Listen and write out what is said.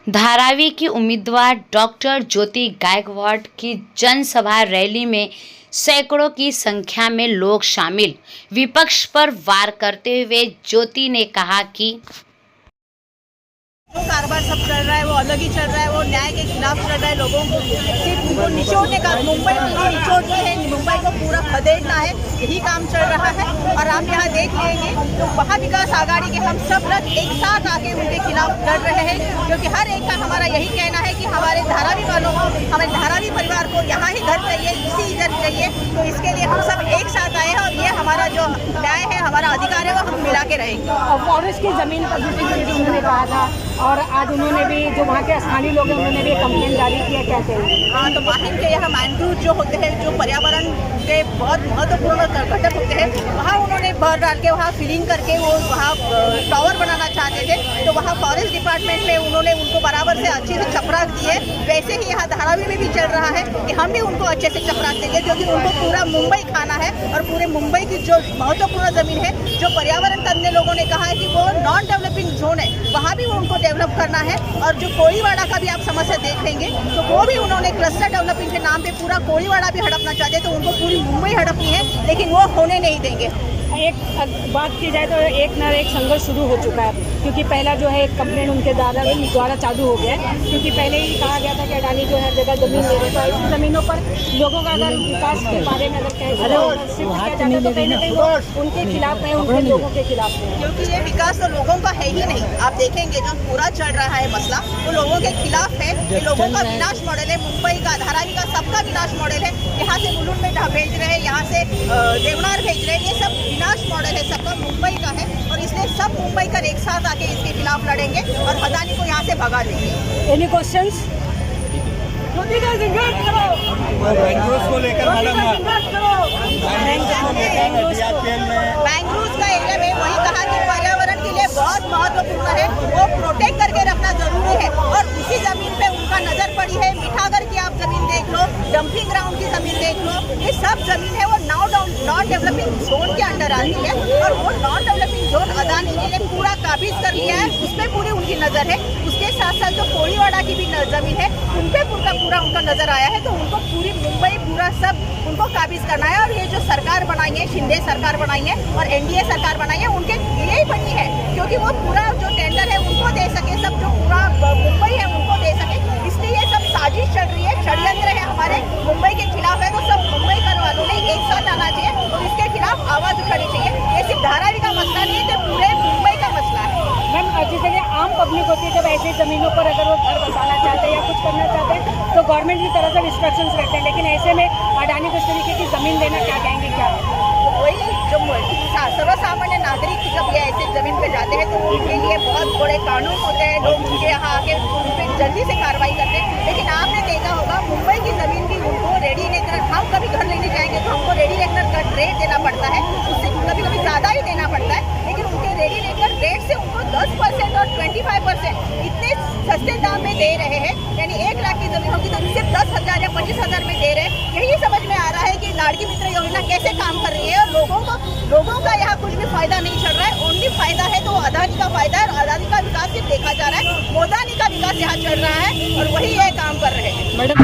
धारावी की उम्मीदवार डॉक्टर ज्योति गायकवाड़ की जनसभा रैली में सैकड़ों की संख्या में लोग शामिल। विपक्ष पर वार करते हुए ज्योति ने कहा कि जो कारोबार सब चल रहा है वो अलग ही चल रहा है, वो न्याय के खिलाफ चल रहा है। लोगों को सिर्फ उनको निचोड़ने का, मुंबई पूरी निचोड़नी है, मुंबई को पूरा खदेड़ना है, यही काम चल रहा है। और हम यहाँ देख लेंगे तो महाविकास आघाड़ी के हम सब लोग एक साथ आके उनके खिलाफ लड़ रहे हैं, क्योंकि हर एक का हमारा यही कहना है कि हमारे धारावी वालों को, हमारे धारावी परिवार को यहाँ ही घर चाहिए, इसी इधर चाहिए। तो इसके लिए हम सब एक साथ आए हैं और ये हमारा जो न्याय है, हमारा अधिकार है, वो हम मिला के रहेंगे। और फॉरेस्ट की जमीन पर उन्होंने कहा था, और आज उन्होंने भी जो वहाँ के स्थानीय लोग हैं उन्होंने भी कंप्लेन जारी किया, कहते हैं। हाँ, तो माहिम के यहाँ मैंग्रोव जो होते हैं, जो पर्यावरण के बहुत महत्वपूर्ण घटक होते हैं, वहाँ उन्होंने भर डाल के वहाँ फिलिंग करके वो वहाँ टावर बनाना चाहते थे। तो वहाँ फॉरेस्ट डिपार्टमेंट में उन्होंने उनको बराबर से अच्छे से चपराक दिए। वैसे ही यहाँ धारावी में भी चल रहा है कि हम भी उनको अच्छे से चपराक देंगे, क्योंकि उनको पूरा मुंबई खाना है। और पूरे मुंबई की जो महत्वपूर्ण ज़मीन है, जो पर्यावरण तज्ञ लोगों ने कहा है कि वो नॉन डेवलपिंग जोन है, वहाँ भी वो उनको डेवलप करना है। और जो कोळीवाड़ा का भी आप समस्या देख लेंगे तो वो भी उन्होंने क्लस्टर डेवलपिंग के नाम पे पूरा कोळीवाड़ा भी हड़पना चाहते, तो उनको पूरी मुंबई हड़पनी है, लेकिन वो होने नहीं देंगे। एक बात की जाए तो एक न एक संघर्ष शुरू हो चुका है, क्योंकि पहला जो है एक कंप्लेंट उनके द्वारा चालू हो गया है, क्योंकि पहले ही कहा गया था कि अडानी जो है जगह जमीन ले रहे, तो ऐसी ज़मीनों पर लोगों का अगर विकास के बारे में अगर कहीं तो कहीं ना कहीं वो उनके खिलाफ है, उनके लोगों के खिलाफ है, क्योंकि ये विकास तो लोगों का है ही नहीं। आप देखेंगे जो पूरा चल रहा है मसला, वो लोगों के खिलाफ है। ये लोगों का विनाश मॉडल है, मुंबई का, धारावी का, सबका विनाश मॉडल है। यहाँ से मुलुंड में भेज रहे हैं, यहाँ से देवनार भेज रहे हैं, ये सब विनाश मॉडल है, सबका मुंबई का है। और इसलिए सब मुंबई कर एक साथ आके इसके खिलाफ लड़ेंगे और अडानी को यहाँ से भगा देंगे। Any questions? मैंग्रोव्स को लेकर मैंग्रोव्स का एरिया में वही कहा कि पर्यावरण के लिए बहुत महत्वपूर्ण है, वो प्रोटेक्ट करके रखना जरूरी है। और उसी जमीन पे उनका नजर पड़ी है। मिठागर की आप जमीन देख लो, डंपिंग ग्राउंड की जमीन देख लो, ये सब जमीन है वो नॉन डेवलपिंग जोन के अंडर आती है। और वो नॉन डेवलपिंग जोन अडानी जी ने पूरा काबिज कर लिया है, उस पर पूरी उनकी नजर है। उसके साथ साथ जो कोळीवाड़ा की भी जमीन है, उन पर पूरा उनका नजर आया है। तो उनको पूरी मुंबई पूरा सब उनको काबिज करना है। और ये जो सरकार बनाई है, शिंदे सरकार बनाई है और एनडीए सरकार बनाई है, उनके लिए ही बनी है, क्योंकि वो पूरा जो टेंडर है उनको दे सके, सब जो पूरा मुंबई है उनको दे सके। इसलिए ये सब साजिश चल रही है, षड्यंत्र है हमारे मुंबई के खिलाफ है। तो सब मुंबई कर वालों ने एक साथ आना चाहिए और इसके खिलाफ आवाज उठानी चाहिए। ये सिर्फ धारावी का मसला नहीं है, तो पूरे मुंबई का मसला है। मैम, जैसे कि आम पब्लिक होती है, जब ऐसी ज़मीनों पर अगर वो घर बसाना चाहते हैं या कुछ करना चाहते हैं, तो गवर्नमेंट की तरफ से रिस्ट्रिक्शंस रहते हैं, लेकिन ऐसे में अडानी को इस तरीके की ज़मीन देना, क्या कहेंगे? क्या वही जो सर्वसामान्य नागरिक जब ये ऐसे जमीन पे जाते हैं तो उनके लिए बहुत बड़े कानून होते हैं, लोग उनके यहाँ आके उन पर जल्दी से कार्रवाई करते हैं। लेकिन आपने देखा होगा मुंबई की ज़मीन भी उनको रेडी लेकर, हम कभी घर लेने जाएंगे तो हमको रेडी लेकर का रेट देना पड़ता है, उससे कभी ज़्यादा ही देना पड़ता है। लेकिन उनके रेडी लेकर रेट से उनको 10% और 25% इतने सस्ते दाम में दे रहे हैं। यानी 1 लाख की जमीन होगी तो सिर्फ 10,000 या 25,000 में दे रहे हैं। यही समझ में आ रहा है कि लाड़की मित्र योजना कैसे काम कर रही है। और लोगों का यहाँ कुछ भी फायदा नहीं चल रहा है, ओनली फायदा है तो अडानी का फायदा है। और अडानी का विकास सिर्फ देखा जा रहा है, मोदानी का विकास यहाँ चल रहा है और वही ये काम कर रहे हैं। मैडम